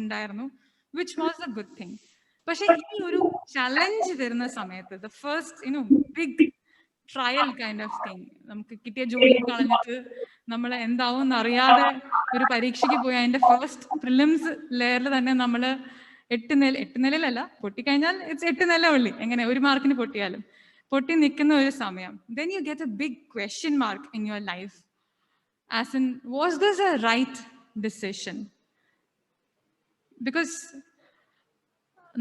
ഉണ്ടായിരുന്നു, which was a good thing. പക്ഷെ ഈ ഒരു ചലഞ്ച് വരുന്ന സമയത്ത് the first big trial kind of thing, നമുക്ക് കിട്ടിയ ജോലി കളഞ്ഞിട്ട് നമ്മൾ എന്താവും എന്നറിയാതെ ഒരു പരീക്ഷയ്ക്ക് പോയി അതിന്റെ ഫസ്റ്റ് പ്രിലിംസ് ലെയറിൽ തന്നെ നമ്മൾ 8 നിലയിലല്ല, പൊട്ടിക്കഴിഞ്ഞാൽ ഇറ്റ്സ് 8 നില ഉള്ളി, എങ്ങനെ ഒരു മാർക്കിന് പൊട്ടിയാലും പൊട്ടി നിൽക്കുന്ന ഒരു സമയം, then you get a big question mark in your life, as in, was this a right decision? Because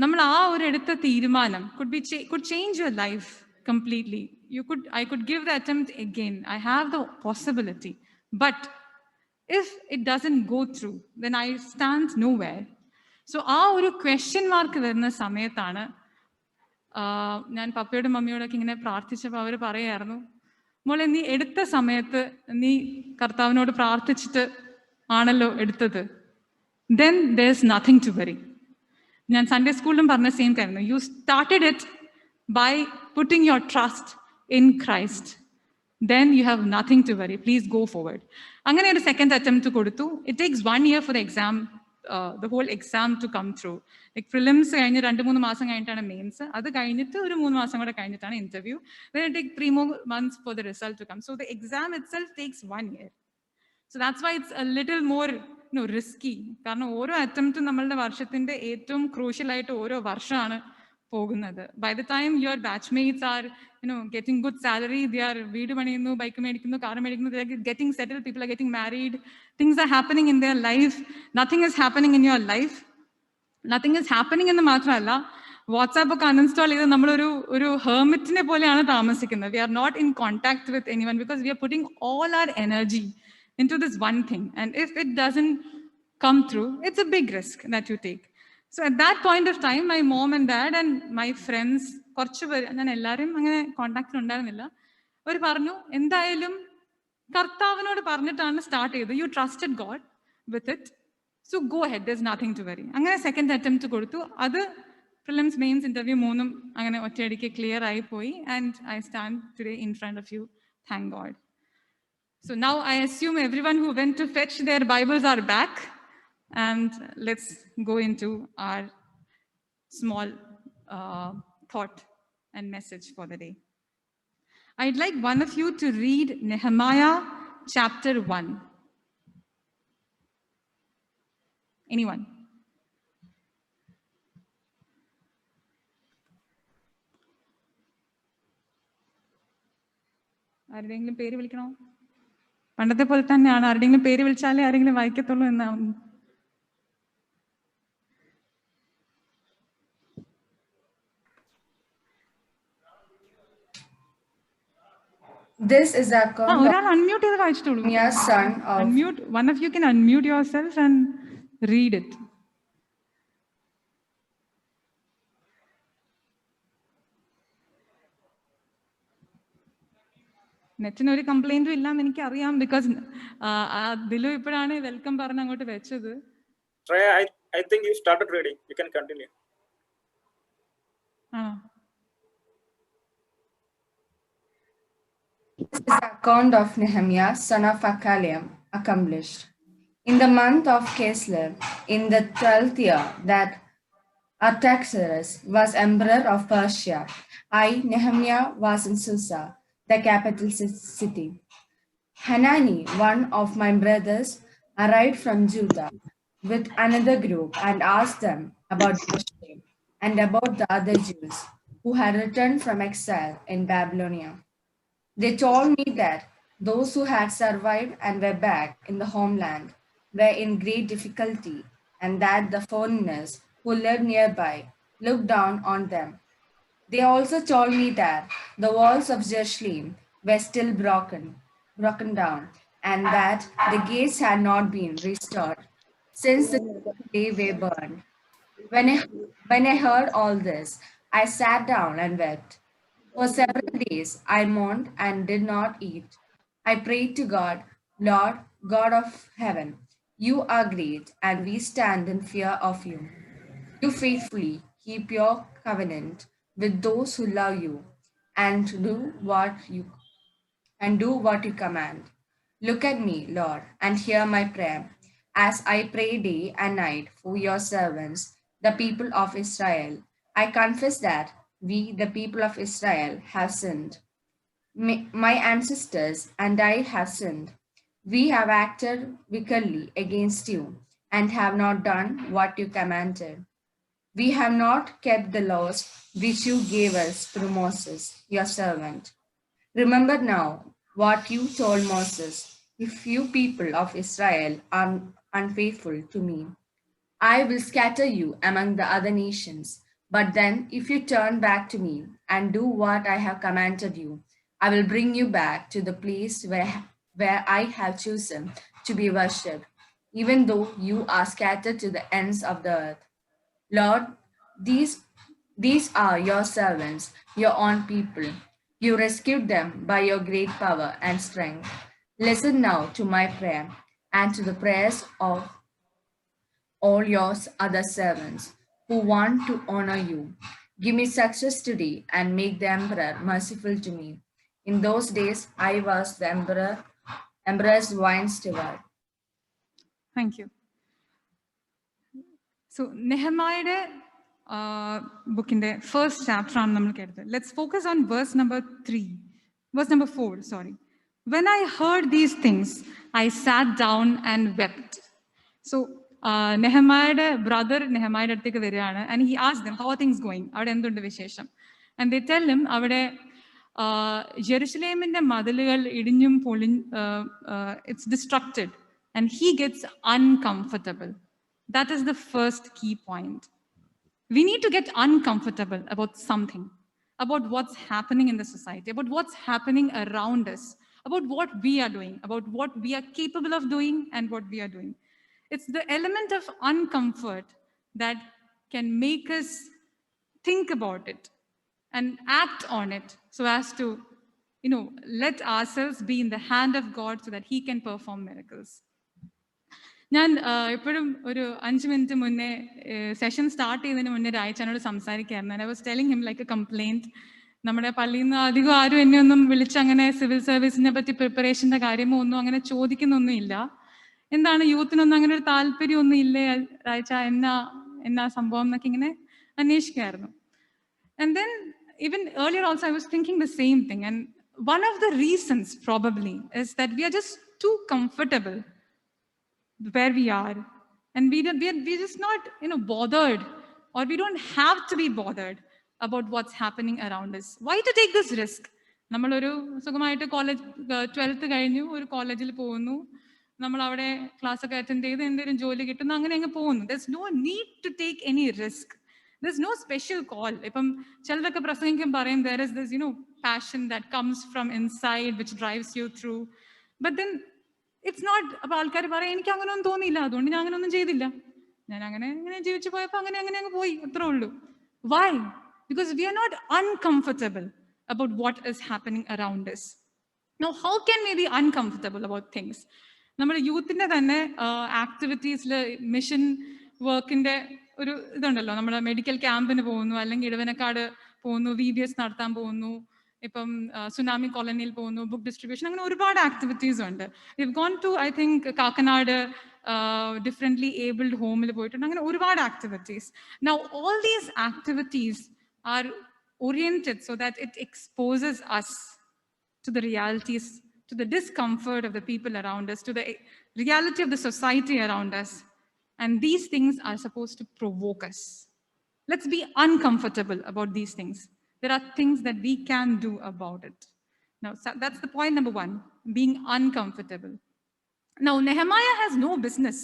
നമ്മൾ ആ ഒരു എടുത്ത തീരുമാനം could change your life completely. I could give the attempt again, I have the possibility, but if it doesn't go through, then I stand nowhere. So ആ ഒരു question mark വരുന്ന സമയത്താണ് ഞാൻ പപ്പയോടും മമ്മിയോടൊക്കെ ഇങ്ങനെ പ്രാർത്ഥിച്ചപ്പോൾ അവർ പറയായിരുന്നു, മോളെ നീ എടുത്ത സമയത്ത് നീ കർത്താവിനോട് പ്രാർത്ഥിച്ചിട്ട് ആണല്ലോ എടുത്തത്, then there's nothing to worry. ഞാൻ സൺഡേ സ്കൂളിലും പറഞ്ഞ സെയിം കാര്യം, you started it by putting your trust in Christ, then you have nothing to worry, please go forward. അങ്ങനെ ഒരു സെക്കൻഡ് അറ്റംപ്റ്റ് കൊടുത്തു. It takes 1 year for the exam, the whole exam to come through. Like prelims കഴിഞ്ഞ് 2-3 മാസം കഴിഞ്ഞിട്ടാണ് mains, അത് കഴിഞ്ഞിട്ട് ഒരു 3 മാസം കൂടെ കഴിഞ്ഞിട്ടാണ് interview, then it takes 3 more months for the result to come. So the exam itself takes 1 year. So that's why it's a little more risky. കാരണം ഓരോ അറ്റംപ്റ്റും നമ്മളുടെ വർഷത്തിന്റെ ഏറ്റവും ക്രൂഷ്യൽ ആയിട്ട് ഓരോ വർഷമാണ് പോകുന്നത്. By the time your batchmates are getting good salary, they are വീട് പണിയുന്നു, ബൈക്ക് മേടിക്കുന്നു, കാർ മേടിക്കുന്നു, they are getting settled, people are getting married, things are happening in their life, nothing is happening in your life. Nothing is happening എന്ന് മാത്രമല്ല, WhatsApp ഒക്കെ uninstall ചെയ്ത് നമ്മളൊരു ഹെർമിറ്റിനെ പോലെയാണ് താമസിക്കുന്നത്. We are not in contact with anyone because we are putting all our energy into this one thing, and if it doesn't come through, it's a big risk that you take. So at that point of time, my mom and dad and my friends, കുറച്ച് പേര്, ഞാൻ എല്ലാവരും അങ്ങനെ കോണ്ടാക്റ്റിൽ ഉണ്ടായിരുന്നില്ല, അവർ പറഞ്ഞു എന്തായാലും കർത്താവിനോട് പറഞ്ഞിട്ടാണ് സ്റ്റാർട്ട് ചെയ്തത്, you trusted God with it, so go head, there's nothing to worry. അങ്ങനെ സെക്കൻഡ് അറ്റംപ്റ്റ് കൊടുത്തു, അത് പ്രിലിംസ് മെയിൻസ് ഇന്റർവ്യൂ 3 അങ്ങനെ ഒറ്റയടിക്ക് ക്ലിയർ ആയി പോയി, and I stand today in front of you, thank God. So now I assume everyone who went to fetch their Bibles are back, and let's go into our small thought and message for the day. I'd like one of you to read Nehemiah chapter 1. Anyone? ആരുടെയെങ്കിലും പേര് വിളിക്കണോ? പണ്ടത്തെ പോലെ തന്നെയാണ്, ആരുടെയെങ്കിലും പേര് വിളിച്ചാലേ ആരെങ്കിലും വായിക്കത്തുള്ളൂ എന്നാണ്. This is the account ഒരാൾ അൺമ്യൂട്ട് ചെയ്ത് വായിച്ചിട്ടുള്ളൂ. son of unmute, one of you can unmute yourself and read it. നെറ്റിന് ഒരു കംപ്ലൈന്റും ഇല്ലാന്ന് എനിക്ക് അറിയാം, ബിക്കോസ് ദിലു ഇപ്പോഴാണ് വെൽക്കം പറഞ്ഞ് അങ്ങോട്ട് വെച്ചത്. I think you started reading, you can continue. This is the account of Nehemiah, son of Hakaliah, accomplished. In the month of Kislev, in the 12th year that Artaxerxes was emperor of Persia, I, Nehemiah, was in Susa, the capital city. Hanani, one of my brothers, arrived from Judah with another group and asked them about Jerusalem and about the other Jews who had returned from exile in Babylonia. They told me that those who had survived and were back in the homeland were in great difficulty, and that the foreigners who lived nearby looked down on them. They also told me that the walls of Jerusalem were still broken down, and that the gates had not been restored since the day they were burned. When I heard all this, I sat down and wept. For several days I mourned and did not eat. I prayed to God, Lord, God of heaven, you are great, and we stand in fear of you. You faithfully keep your covenant with those who love you and do what you command. Look at me, Lord, and hear my prayer. as I pray day and night for your servants, the people of Israel. I confess that we, the people of Israel, have sinned. My ancestors and I have sinned. We have acted wickedly against you and have not done what you commanded. We have not kept the laws which you gave us through Moses, your servant. Remember now what you told Moses. If you people of Israel are unfaithful to me, I will scatter you among the other nations. But then, if you turn back to me and do what I have commanded you, I will bring you back to the place where I have chosen to be worshipped, even though you are scattered to the ends of the earth. Lord, these, these are your servants, your own people. You rescued them by your great power and strength. Listen now to my prayer and to the prayers of all your other servants who want to honor you. Give me success today and make the emperor merciful to me. In those days, I was the emperor's wine steward. Thank you. So നെഹമായുടെ ബുക്കിന്റെ first chapter ആണ് നമ്മൾ കേട്ടത്. Let's focus on verse number 4. Sorry. When I heard these things, I sat down and wept. So നെഹമായുടെ brother നെഹമായുടെ അടുത്തേക്ക് വരികയാണ്, and he asked them, how are things going? അവിടെ എന്തുണ്ട് വിശേഷം? And they tell him, അവിടെ ജെറുസലേമിന്റെ മതിലുകൾ ഇടിഞ്ഞും it's destructed, and he gets uncomfortable. That is the first key point. We need to get uncomfortable about something, about what's happening in the society, about what's happening around us, about what we are doing, about what we are capable of doing and what we are doing. It's the element of uncomfort that can make us think about it and act on it so as to, let ourselves be in the hand of God so that he can perform miracles. ഞാൻ എപ്പോഴും ഒരു 5 minute മുന്നേ session start ചെയ്യുന്നതിന് മുന്നേ രായച്ചനോട് സംസാരിക്കായിരുന്നു. I was telling him like a complaint. നമ്മുടെ പള്ളിയിൽ നിന്ന് അധികം ആരും എന്നെ ഒന്നും വിളിച്ച് അങ്ങനെ സിവിൽ സർവീസിനെ പറ്റി പ്രിപ്പറേഷൻ്റെ കാര്യമോ ഒന്നും അങ്ങനെ ചോദിക്കുന്നൊന്നും ഇല്ല. എന്താണ് യൂത്തിനൊന്നും അങ്ങനെ ഒരു താല്പര്യമൊന്നും ഇല്ലേ രായച്ച, എന്നാ സംഭവം എന്നൊക്കെ ഇങ്ങനെ അന്വേഷിക്കായിരുന്നു. And then even earlier also I was thinking the same thing, and one of the reasons probably is that we are just too comfortable where we are, and we're just not bothered, or we don't have to be bothered about what's happening around us. Why to take this risk? നമ്മളൊരു സുഖമായിട്ട് college 12th കഴിഞ്ഞു, ഒരു കോളേജിൽ പോകുന്നു, നമ്മൾ അവിടെ class ഒക്കെ attend ചെയ്ത് എന്തെങ്കിലും ജോലി കിട്ടുന്നു, അങ്ങനെ അങ്ങ് പോകുന്നു. There's no need to take any risk. There's no special call. ഇപ്പം ചിലരൊക്കെ പ്രസംഗിക്കും പറയും there is this passion that comes from inside which drives you through, but then it's not. അപ്പൊ ആൾക്കാർ പറയാം എനിക്ക് അങ്ങനെ ഒന്നും തോന്നിയില്ല, അതുകൊണ്ട് ഞാൻ അങ്ങനെ ഒന്നും ചെയ്തില്ല, ഞാൻ അങ്ങനെ ജീവിച്ചു പോയപ്പോൾ അങ്ങനെ അങ്ങ് പോയി, അത്രേ ഉള്ളൂ. Why? Because we are not uncomfortable about what is happening around us. Now, how can we be uncomfortable about things? നമ്മുടെ യൂത്തിന്റെ തന്നെ ആക്ടിവിറ്റീസിൽ മിഷൻ വർക്കിന്റെ ഒരു ഇതുണ്ടല്ലോ. നമ്മൾ മെഡിക്കൽ ക്യാമ്പിന് പോകുന്നു, അല്ലെങ്കിൽ ഇടവനക്കാട് പോകുന്നു, VBS നടത്താൻ പോകുന്നു, ഇപ്പം സുനാമി കോളനിയിൽ പോകുന്നു, ബുക്ക് ഡിസ്ട്രിബ്യൂഷൻ, അങ്ങനെ ഒരുപാട് ആക്ടിവിറ്റീസ് ഉണ്ട്. We've gone to I think Kakkanad differently abled ഹോമിൽ പോയിട്ടുണ്ട്, അങ്ങനെ ഒരുപാട് activities. Now all these activities are oriented so that it exposes us to the realities, to the discomfort of the people around us, to the reality of the society around us. And these things are supposed to provoke us. Let's be uncomfortable about these things. There are things that we can do about it. Now, so that's the point number 1, being uncomfortable. Now, Nehemiah has no business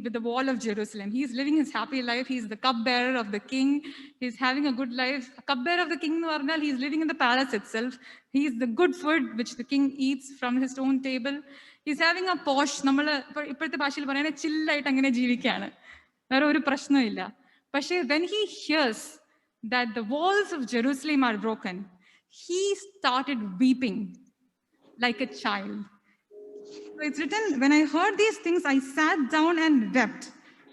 with the wall of Jerusalem. He's living his happy life. He's the cupbearer of the king. He's having a good life. Cupbearer of the king, he's living in the palace itself. He's the good food which the king eats from his own table. He's having a posh, ഇപ്പോഴത്തെ ഭാഷയിൽ പറയുന്നത് ചില്ലായിട്ട് അങ്ങനെ ജീവിക്കുകയാണ്, വേറെ ഒരു പ്രശ്നമില്ല. പക്ഷേ when he hears that the walls of Jerusalem are broken, he started weeping like a child. So it's written, when I heard these things, I sat down and wept.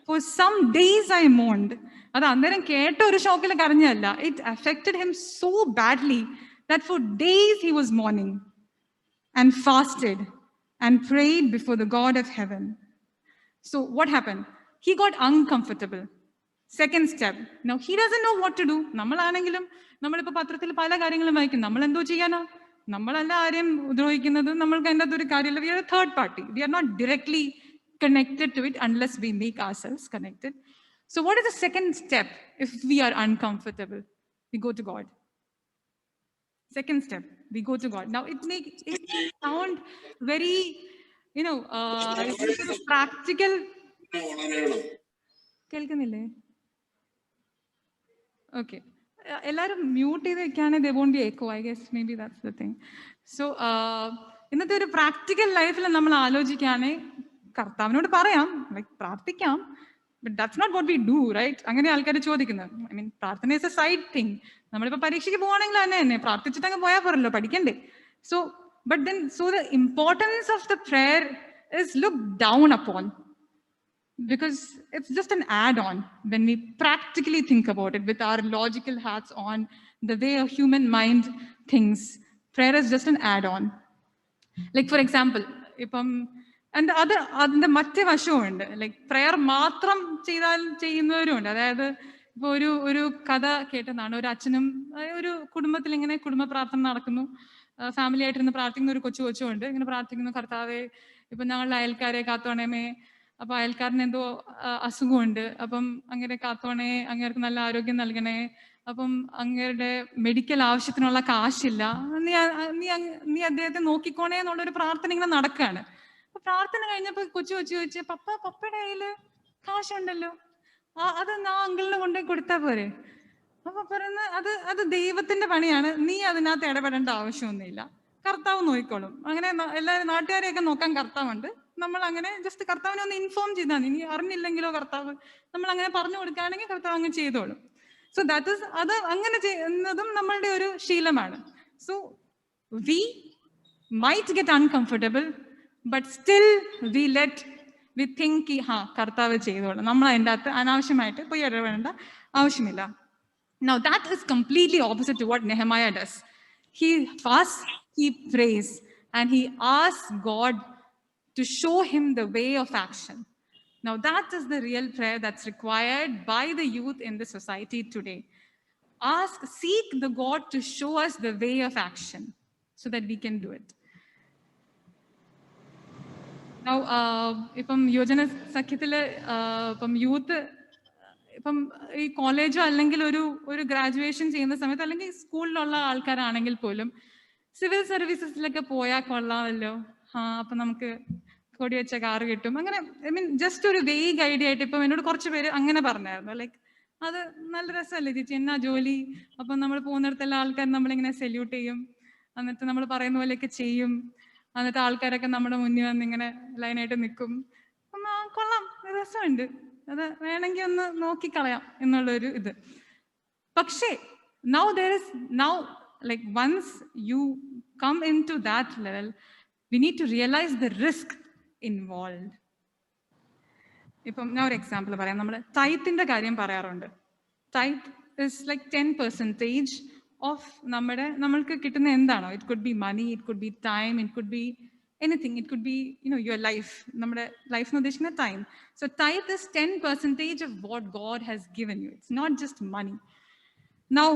For some days I mourned. അത് അന്നേരം കേട്ട ഒരു ഷോക്കിൽ കരഞ്ഞല്ല. It affected him so badly that for days he was mourning and fasted and prayed before the God of heaven. So what happened? He got uncomfortable. Second step. Now he doesn't know what to do. നമ്മളാണെങ്കിലും നമ്മളിപ്പോൾ പത്രത്തിൽ പല കാര്യങ്ങളും വായിക്കും. നമ്മൾ എന്തോ ചെയ്യാനാ? നമ്മളല്ല ആരെയും ദ്രോഹിക്കുന്നത്. നമ്മൾക്ക് അതിൻ്റെ അകത്തൊരു കാര്യമില്ല. We are a third party. We are not directly connected to it unless we make ourselves connected. So what is the second step if we are uncomfortable? We go to God. Second step, we go to God. Now it may sound very, practical. കേൾക്കുന്നില്ലേ? Okay. എല്ലാവരും mute ചെയ്ത് വെക്കുകയാണെങ്കിൽ they won't be echo. I guess maybe that's the thing. So ഇന്നത്തെ ഒരു practical ലൈഫിൽ നമ്മൾ ആലോചിക്കുകയാണെങ്കിൽ കർത്താവിനോട് പറയാം, ലൈക്ക് പ്രാർത്ഥിക്കാം, but that's not what we do, right? അങ്ങനെ ആൾക്കാർ ചോദിക്കുന്നത്. ഐ മീൻ പ്രാർത്ഥന ഇസ് എ സൈഡ് തിങ്. നമ്മളിപ്പോൾ പരീക്ഷയ്ക്ക് പോവാണെങ്കിൽ തന്നെ പ്രാർത്ഥിച്ചിട്ട് അങ്ങ് പോയാൽ പോരല്ലോ, പഠിക്കണ്ടേ? So but then the importance of the prayer is look down upon. Because it's just an add-on when we practically think about it with our logical hats on, the way a human mind thinks. Prayer is just an add-on. Like for example, and the മറ്റേ വശമുണ്ട്, like prayer മാത്രം ചെയ്യുന്നവരും ഉണ്ട്. അതായത് ഇപ്പോൾ ഒരു കഥ കേട്ടതാണ്. ഒരു അച്ഛനും ഒരു കുടുംബത്തിൽ ഇങ്ങനെ കുടുംബ പ്രാർത്ഥന നടക്കുന്നു, ഫാമിലി ആയിട്ടിരുന്ന് പ്രാർത്ഥിക്കുന്ന ഒരു കൊച്ചുണ്ട്. ഇങ്ങനെ പ്രാർത്ഥിക്കുന്നു, കർത്താവേ ഇപ്പം ഞങ്ങളുടെ അയൽക്കാരെ കാത്തോണമേ, അപ്പൊ അയൽക്കാരന് എന്തോ അസുഖമുണ്ട്, അപ്പം അങ്ങനെ കാത്തോണേ, അങ്ങേർക്ക് നല്ല ആരോഗ്യം നൽകണേ, അപ്പം അങ്ങയുടെ മെഡിക്കൽ ആവശ്യത്തിനുള്ള കാശില്ല, നീ അദ്ദേഹത്തെ നോക്കിക്കോണേ എന്നുള്ളൊരു പ്രാർത്ഥന ഇങ്ങനെ നടക്കുകയാണ്. അപ്പൊ പ്രാർത്ഥന കഴിഞ്ഞപ്പോ കൊച്ചു ചോദിച്ചു, പപ്പയുടെ കയ്യില് കാശുണ്ടല്ലോ, അത് ആ അങ്കിളിന് കൊണ്ടുപോയി കൊടുത്താ പോരെ? അപ്പൊ പറയുന്നത് അത് ദൈവത്തിന്റെ പണിയാണ്, നീ അതിനകത്ത് ഇടപെടേണ്ട ആവശ്യമൊന്നുമില്ല, കർത്താവ് നോക്കിക്കോളും. അങ്ങനെ എല്ലാവരും നാട്ടുകാരെയൊക്കെ നോക്കാൻ കർത്താവുണ്ട്. നമ്മൾ അങ്ങനെ ജസ്റ്റ് കർത്താവിനെ ഒന്ന് ഇൻഫോം ചെയ്താൽ, ഇനി അറിഞ്ഞില്ലെങ്കിലോ കർത്താവ് നമ്മൾ അങ്ങനെ പറഞ്ഞു കൊടുക്കുകയാണെങ്കിൽ കർത്താവ് അങ്ങ് ചെയ്തോളും. സോ ദാറ്റ് ഇസ്, അത് അങ്ങനെ ചെയ്യുന്നതും നമ്മളുടെ ഒരു ശീലമാണ്. So we might get uncomfortable, but still we think കർത്താവ് ചെയ്തോളും, നമ്മൾ അതിൻ്റെ അകത്ത് അനാവശ്യമായിട്ട് പോയി ഇടപെടേണ്ട ആവശ്യമില്ല. Now that is completely opposite to what Nehemiah does. He prays and he asks God to show him the way of action. Now that is the real prayer that's required by the youth in the society today. Seek the God to show us the way of action so that we can do it. Now ഇപ്പം യുവജന സഖ്യത്തില് ഇപ്പം youth ഇപ്പം ഈ കോളേജോ അല്ലെങ്കിൽ ഒരു graduation ചെയ്യുന്ന സമയത്ത് അല്ലെങ്കിൽ സ്കൂളിലുള്ള ആൾക്കാരാണെങ്കിൽ പോലും സിവിൽ സർവീസസിലൊക്കെ പോയാൽ കൊള്ളാമല്ലോ, അപ്പൊ നമുക്ക് കൊടി വെച്ച കാറ് കിട്ടും, അങ്ങനെ ഐ മീൻ ജസ്റ്റ് ഒരു വേഗ് ഐഡിയ ആയിട്ട് ഇപ്പം എന്നോട് കുറച്ച് പേര് അങ്ങനെ പറഞ്ഞായിരുന്നു. ലൈക്ക് അത് നല്ല രസമല്ലേ ചേച്ചി, എന്നാ ജോലി, അപ്പം നമ്മൾ പോകുന്നിടത്തെല്ലാം ആൾക്കാർ നമ്മളിങ്ങനെ സെല്യൂട്ട് ചെയ്യും, എന്നിട്ട് നമ്മൾ പറയുന്ന പോലെയൊക്കെ ചെയ്യും, എന്നിട്ട് ആൾക്കാരൊക്കെ നമ്മുടെ മുന്നിൽ വന്ന് ഇങ്ങനെ ലൈനായിട്ട് നിൽക്കും, കൊള്ളാം, രസമുണ്ട്, അത് വേണമെങ്കിൽ ഒന്ന് നോക്കിക്കളയാം എന്നുള്ളൊരു ഇത്. പക്ഷേ now like once you come into that level, we need to realize the risk involved. ഇപ്പം ഞാൻ ഒരു എക്സാമ്പിൾ പറയാം. നമ്മൾ ടൈത്തിന്റെ കാര്യം പറയാറുണ്ട്. ടൈത്ത് ഇസ് ലൈക്ക് 10% ഓഫ് നമ്മൾക്ക് കിട്ടുന്ന എന്താണോ, it could be money, it could be time, it could be anything, it could be your life, നമ്മുടെ ലൈഫ് എന്ന് ഉദ്ദേശിക്കുന്ന time. So tithe is 10% of what God has given you. It's not just money. Now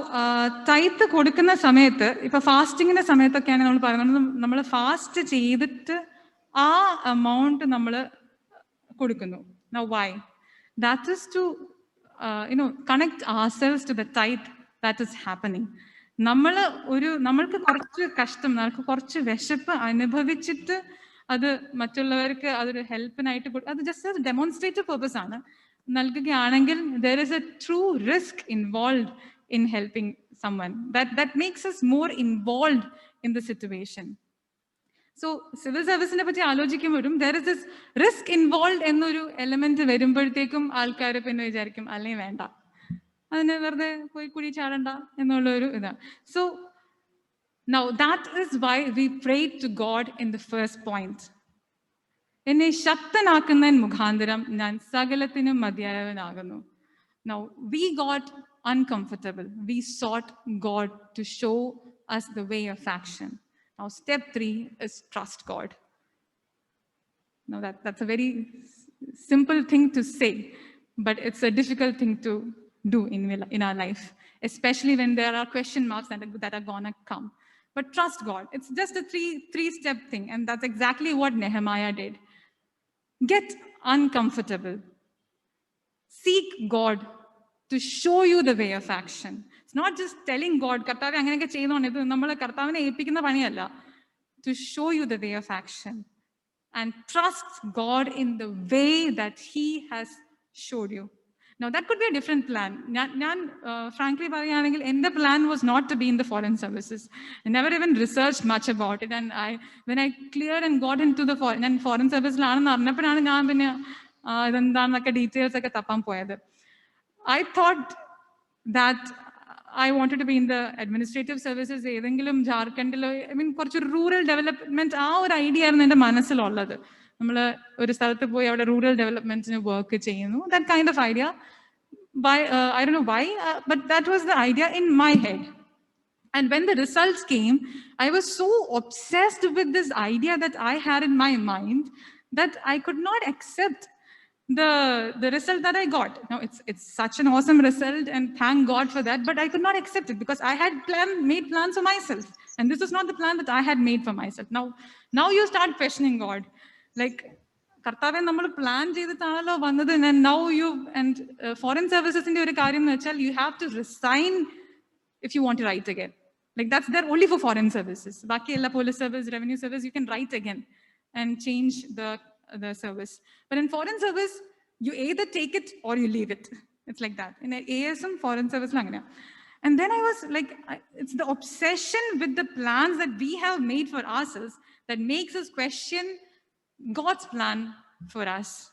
tithe കൊടുക്കുന്ന സമയത്ത് ഇപ്പൊ ഫാസ്റ്റിങ്ങിന്റെ സമയത്തൊക്കെയാണ് നമ്മൾ പറയുന്നത്, നമ്മൾ fast ചെയ്തിട്ട് ആ എമൗണ്ട് നമ്മൾ കൊടുക്കുന്നു. Now why? That is to connect ourselves to the tithe that is happening. നമ്മൾക്ക് കുറച്ച് കഷ്ടം, നമുക്ക് കുറച്ച് വിശപ്പ് അനുഭവിച്ചിട്ട് അത് മറ്റുള്ളവർക്ക് അതൊരു ഹെൽപ്പിനായിട്ട് അത് ജസ്റ്റ് ഡെമോൺസ്ട്രേറ്റീവ് പർപ്പസ് ആണ് നൽകുകയാണെങ്കിൽ there is a true risk involved in helping someone. That makes us more involved in the situation. So civil സർവീസിനെ പറ്റി ആലോചിക്കുമ്പോഴും there is this risk involved എന്നൊരു എലമെന്റ് വരുമ്പോഴത്തേക്കും ആൾക്കാർ പിന്നെ വിചാരിക്കും അല്ലെങ്കിൽ വേണ്ട, അതിന് വെറുതെ പോയി കുഴി ചാടണ്ട എന്നുള്ളൊരു ഇതാണ്. So now that is why we prayed to God in the first point. എന്നെ ശക്തനാക്കുന്നതിന് മുഖാന്തരം ഞാൻ സകലത്തിനും മതിയായവനാകുന്നു. Now we got uncomfortable. We sought God to show us the way of action. Now step 3 is trust God. Now that's a very simple thing to say, but it's a difficult thing to do in our life, especially when there are question marks that are gonna come. But trust God. It's just a three-step thing, and that's exactly what Nehemiah did. Get uncomfortable. Seek God to show you the way of action. It's not just telling God, "Kartave anganeyokke cheyyunnonde idu nammal kartavine elpikkunna paniyalla." To show you the way of action and trust God in the way that He has showed you. Now, that could be a different plan. Frankly, the plan was not to be in the foreign services. I never even researched much about it. And when I cleared and got into the foreign service, details I thought that I wanted to be in the administrative services. I mean, rural development, idea rural development work. That kind of idea. I don't know why, but that was the idea in my head. And when the results came, I was so obsessed with this idea that I had in my mind that I could not accept the result that I got. Now, it's such an awesome result, and thank God for that, but I could not accept it because I had made plans for myself. And this was not the plan that I had made for myself. Now you start questioning God. Like, Kartave nammal plan cheyidittanallo vannathu, and now foreign services in oru karyam ennu vechal, you have to resign if you want to write again. Like, that's there only for foreign services. Baki ella police service, revenue service, you can write again and change the service. But in foreign service, you either take it or you leave it. It's like that. In ASM, foreign service langana. And then I was like, it's the obsession with the plans that we have made for ourselves that makes us question God's plan for us.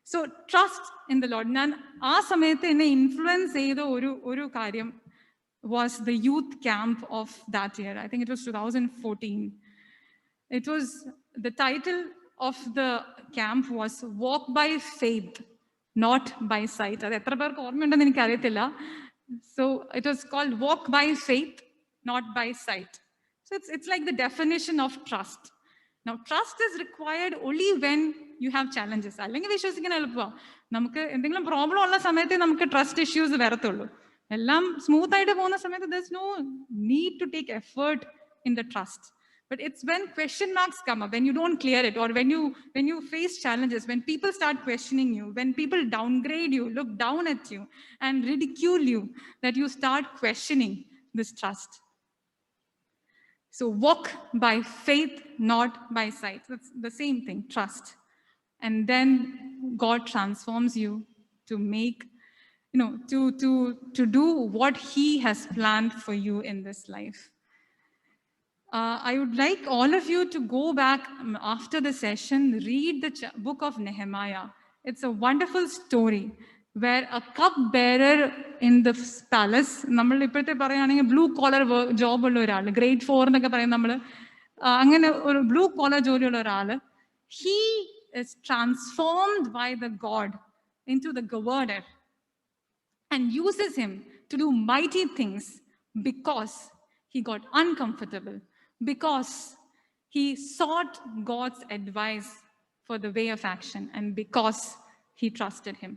So trust in the Lord. Nan aa samayathe enne influence cheytha oru karyam was the youth camp of that year. I think it was 2014. It was, the title of the camp was Walk by Faith, Not by Sight. So it was called Walk by Faith, Not by Sight. So it's like the definition of trust. Now, trust is required only when you have challenges. അല്ലെങ്കിൽ വിശ്വസിക്കാൻ എളുപ്പമാണ്. നമുക്ക് എന്തെങ്കിലും problem ഉള്ള സമയത്ത് നമുക്ക് trust issues വരത്തുള്ളൂ. എല്ലാം സ്മൂത്ത് ആയിട്ട് പോകുന്ന സമയത്ത് there's no need to take effort in the trust. But it's when question marks come up, when you don't clear it, or when you face challenges, when people start questioning you, when people downgrade you, look down at you, and ridicule you, that you start questioning this trust. So walk by faith, not by sight. That's the same thing, trust. And then God transforms you to make, to do what He has planned for you in this life. I would like all of you to go back after the session, read the book of Nehemiah. It's a wonderful story where a cupbearer in the palace, നമ്മൾ ഇപ്പോഴത്തെ പറയുകയാണെങ്കിൽ blue collar job ഉള്ള ഒരാൾ, grade 4 എന്നൊക്കെ പറയും നമ്മൾ, അങ്ങനെ ഒരു ബ്ലൂ കോളർ ജോലിയുള്ള ഒരാൾ, he is transformed by the God into the governor and uses him to do mighty things because he got uncomfortable, because he sought God's advice for the way of action, and because he trusted Him.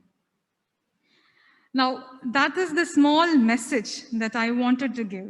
Now, that is the small message that I wanted to give.